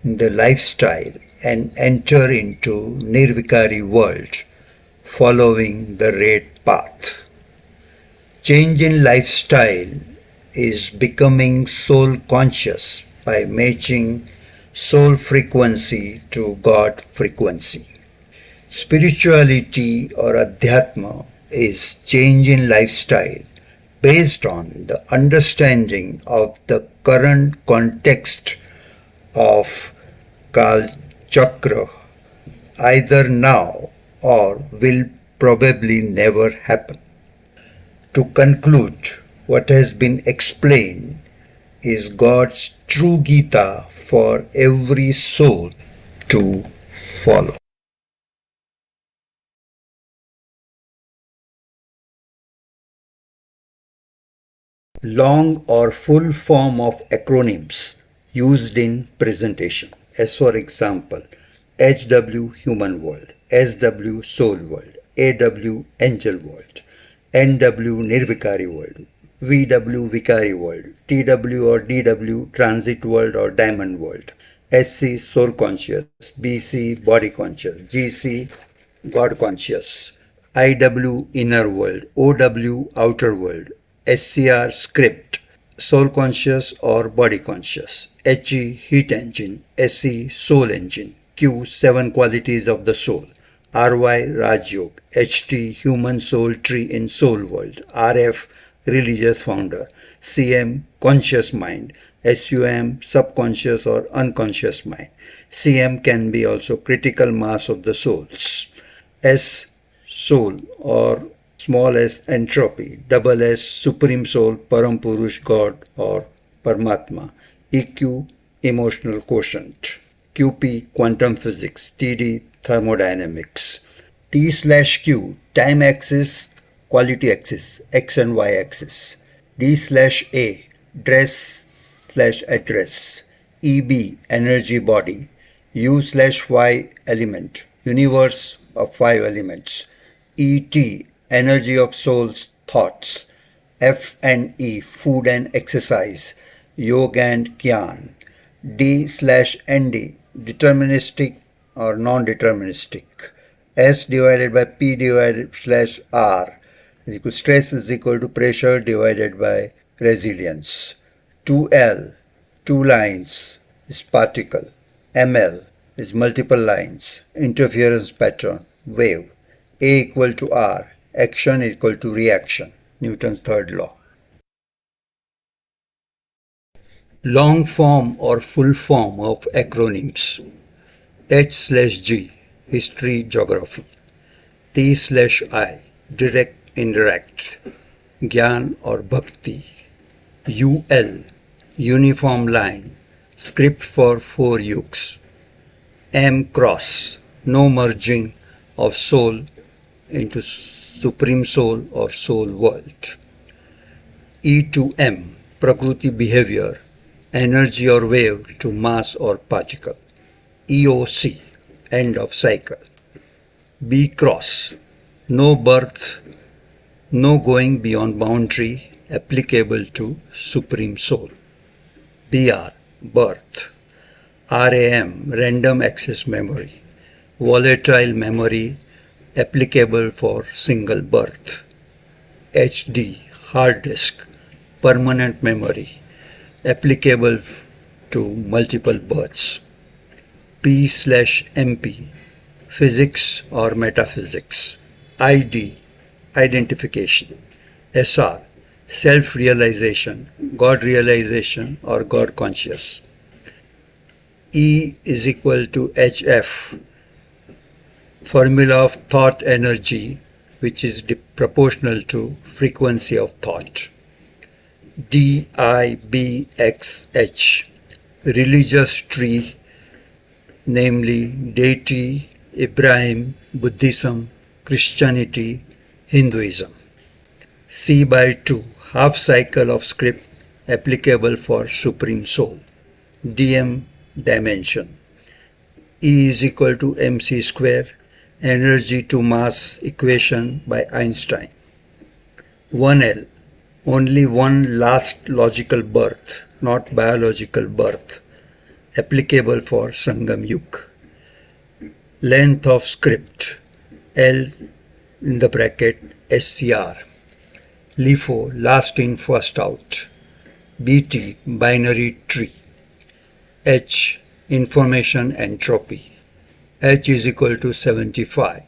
the lifestyle and enter into Nirvikari world following the red path. Change in lifestyle is becoming soul conscious by matching soul frequency to God frequency. Spirituality or Adhyatma is change in lifestyle based on the understanding of the current context of Kal Chakra, either now or will probably never happen. To conclude, what has been explained is God's true Gita for every soul to follow. Long or full form of acronyms used in presentation, as for example, HW Human World, SW Soul World, AW Angel World, NW Nirvikari World, VW Vikari World, TW or DW Transit World or Diamond World, SC Soul Conscious, BC Body Conscious, GC God Conscious, IW Inner World, OW Outer World, SCR Script, Soul Conscious or Body Conscious, HE Heat Engine, SE Soul Engine, Q 7 Qualities of the Soul, RY Rajyog, HT Human Soul Tree in Soul World, RF Religious Founder, CM Conscious Mind, SUM Subconscious or Unconscious Mind. CM can be also Critical Mass of the Souls. S Soul or small s Entropy, double S Supreme Soul, Parampurush God or Paramatma. EQ Emotional Quotient. QP quantum physics, TD thermodynamics. T/Q time axis, quality axis, X and Y axis. D/A dress/address. EB energy body. U/Y element, universe of 5 elements. ET energy of soul's thoughts. F and E food and exercise, yoga and gyan. D/ND deterministic or non-deterministic. S divided by P divided /R is equal stress is equal to pressure divided by resilience. 2L, 2 lines is particle. ML is multiple lines, interference pattern, wave. A equal to R, action equal to reaction, Newton's third law. Long form or full form of acronyms. H/G, history, geography. T/I, direct, indirect, Gyan or Bhakti. UL, uniform line, script for 4 yugs. M cross, no merging of soul into supreme soul or soul world. E to M, Prakriti behavior, energy or wave to mass or particle. EOC, end of cycle. B cross, no birth, no going beyond boundary applicable to supreme soul. BR, birth. RAM, random access memory, volatile memory applicable for single birth. HD, hard disk, permanent memory applicable to multiple births. P/MP, physics or metaphysics. ID, identification. SR, self-realization, God realization or God conscious. E is equal to HF, formula of thought energy, which is proportional to frequency of thought. DIBXH, religious tree, namely deity, Ibrahim, Buddhism, Christianity, Hinduism. C/2, half cycle of script applicable for supreme soul. DM, dimension. E is equal to mc square, energy to mass equation by Einstein. 1L, only one last logical birth, not biological birth, applicable for Sangam Yug. Length of script, L in the bracket SCR. LIFO, last in first out. BT, binary tree. H, information entropy. H is equal to 75.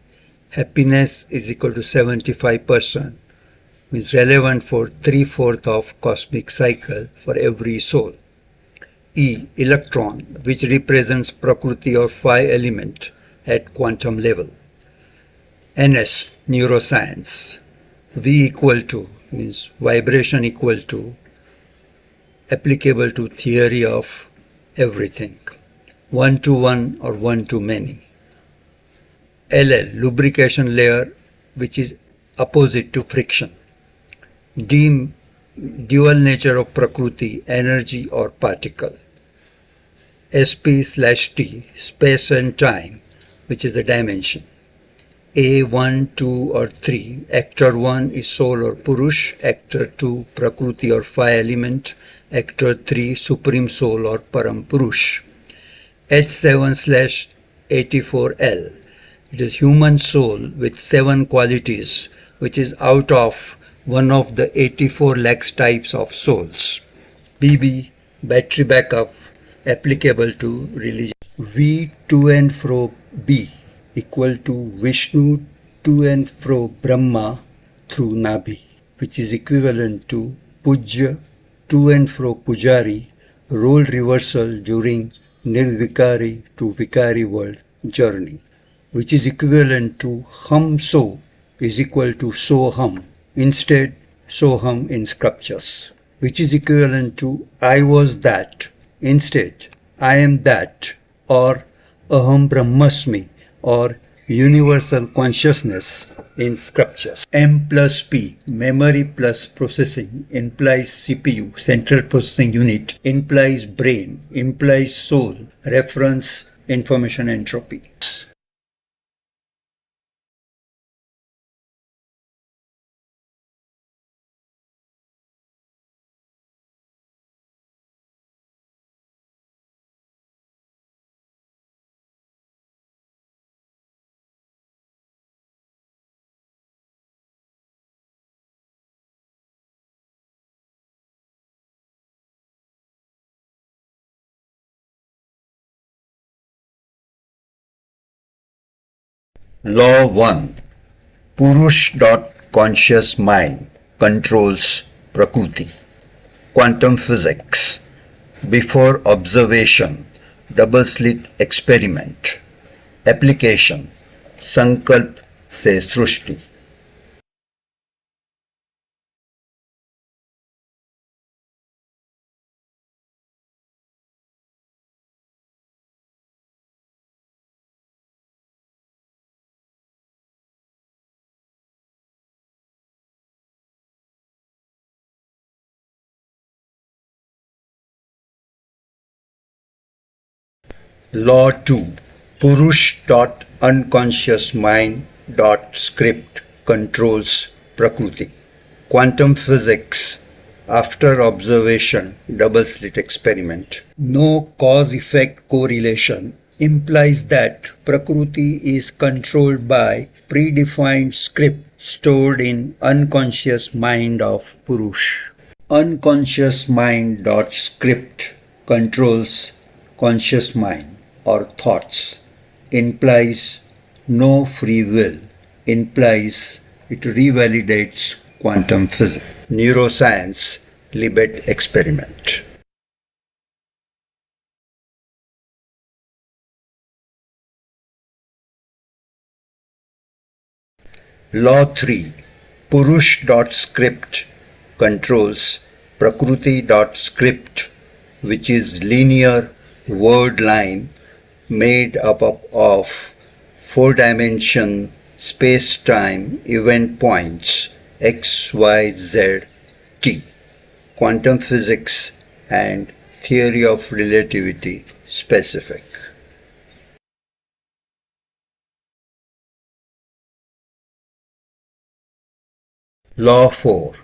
Happiness is equal to 75%, means relevant for 3/4 of cosmic cycle for every soul. E, electron, which represents Prakriti of 5 element at quantum level. NS, neuroscience. V equal to, means vibration equal to, applicable to theory of everything. 1 to 1 or 1 to many. LL, lubrication layer, which is opposite to friction. D, dual nature of Prakriti, energy or particle. SP/T, space and time, which is the dimension. A, 1, 2 or 3. Actor 1 is soul or Purush. Actor 2, Prakriti or 5 element. Actor 3, supreme soul or Param Purush. H7/84L, it is human soul with 7 qualities, which is out of one of the 84 lakhs types of souls. BB, battery backup, applicable to religion. V to and fro B equal to Vishnu to and fro Brahma through Nabhi, which is equivalent to Pujya to and fro Pujari, role reversal during Nirvikari to Vikari world journey, which is equivalent to Hum So is equal to So Hum, instead So Hum in scriptures, which is equivalent to I was that, instead I am that, or Aham Brahmasmi or universal consciousness in scriptures. M plus P, memory plus processing, implies CPU, central processing unit, implies brain, implies soul, reference information entropy. Law 1. Purush.conscious mind controls Prakriti. Quantum physics. Before observation, double-slit experiment. Application. Sankalp se Srushti. Law 2. Purush.unconscious mind.script controls Prakriti. Quantum physics. After observation, double-slit experiment. No cause-effect correlation implies that Prakriti is controlled by predefined script stored in unconscious mind of Purush. Unconscious mind.script controls conscious mind or thoughts, implies no free will, implies it revalidates quantum physics. Neuroscience, Libet experiment. Law 3. Purush.script controls Prakriti.script, which is linear word line made up of four-dimension space-time event points x, y, z, t. Quantum physics and theory of relativity specific. Law 4.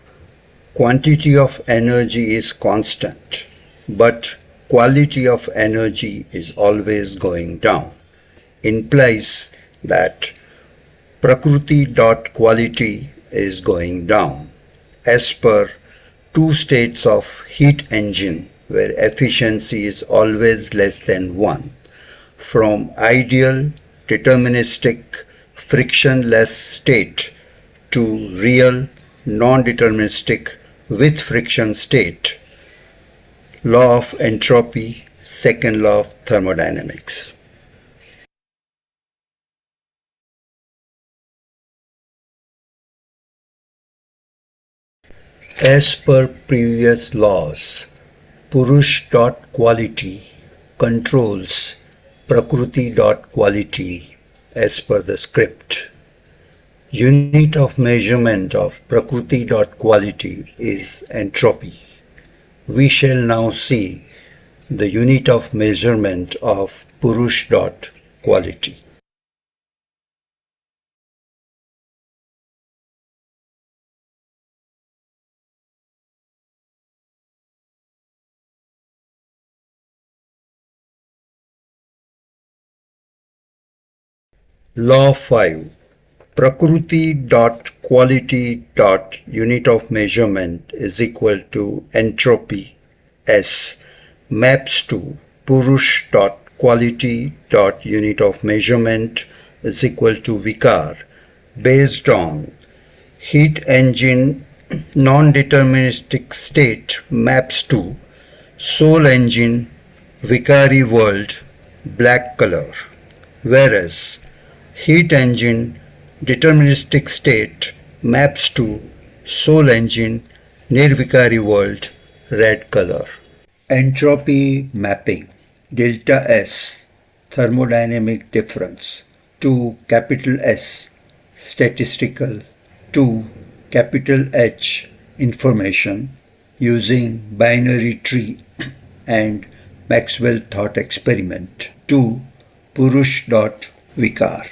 Quantity of energy is constant, but quality of energy is always going down. Implies that Prakriti.quality is going down. As per two states of heat engine where efficiency is always less than 1, from ideal deterministic frictionless state to real non-deterministic with friction state. Law of entropy, second law of thermodynamics. As per previous laws, Purush.quality controls Prakriti.quality as per the script. Unit of measurement of Prakriti.quality is entropy. We shall now see the unit of measurement of Purush.quality. Law 5. Prakriti.quality.unit of measurement is equal to entropy S maps to Purush.quality.unit of measurement is equal to Vikar based on heat engine non-deterministic state maps to soul engine Vikari world black color, whereas heat engine deterministic state maps to soul engine Nirvikari world red color. Entropy mapping delta S thermodynamic difference, 2 capital S statistical, 2 capital H information using binary tree and Maxwell thought experiment, 2 Purush.Vikar.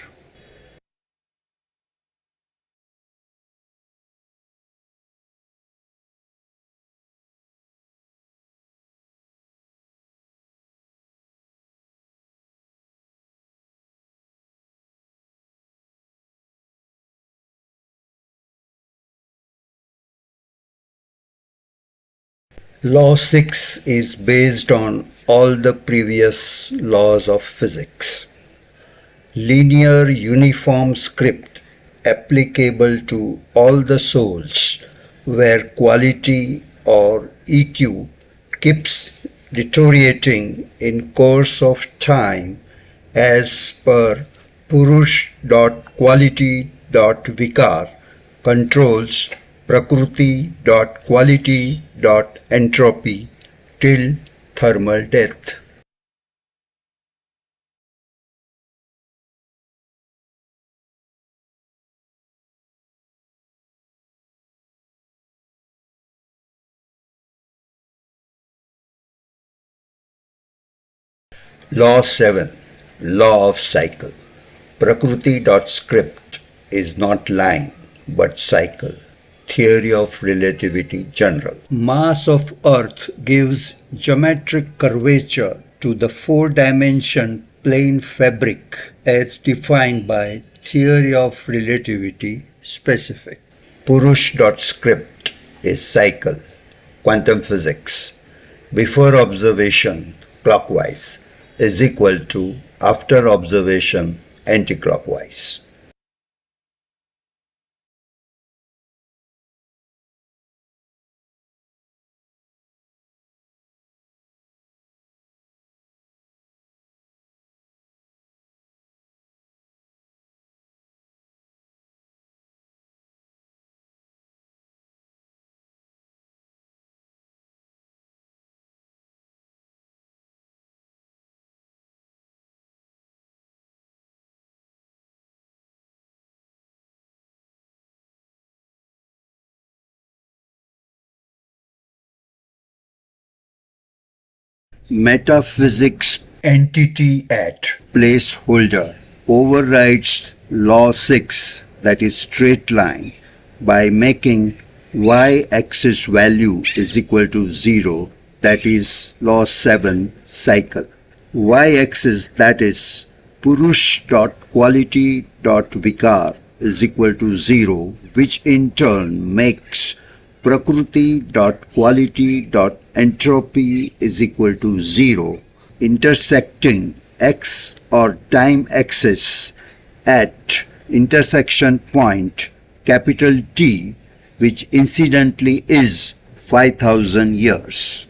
Law 6 is based on all the previous laws of physics. Linear uniform script applicable to all the souls where quality or EQ keeps deteriorating in course of time as per Purush.Quality.Vikar controls Prakriti.Quality.Entropy till thermal death. Law 7. Law of cycle. Prakriti.Script is not line but cycle. Theory of relativity general. Mass of Earth gives geometric curvature to the four-dimension plane fabric as defined by theory of relativity specific. Purush.Script is cycle, quantum physics. Before observation, clockwise, is equal to after observation, anticlockwise. Metaphysics entity at placeholder overrides law 6, that is straight line, by making y-axis value is equal to 0, that is law 7 cycle. Y-axis, that is Purush.Quality.Vikar is equal to 0, which in turn makes Prakriti.Quality.Entropy is equal to 0, intersecting x or time axis at intersection point capital T, which incidentally is 5000 years.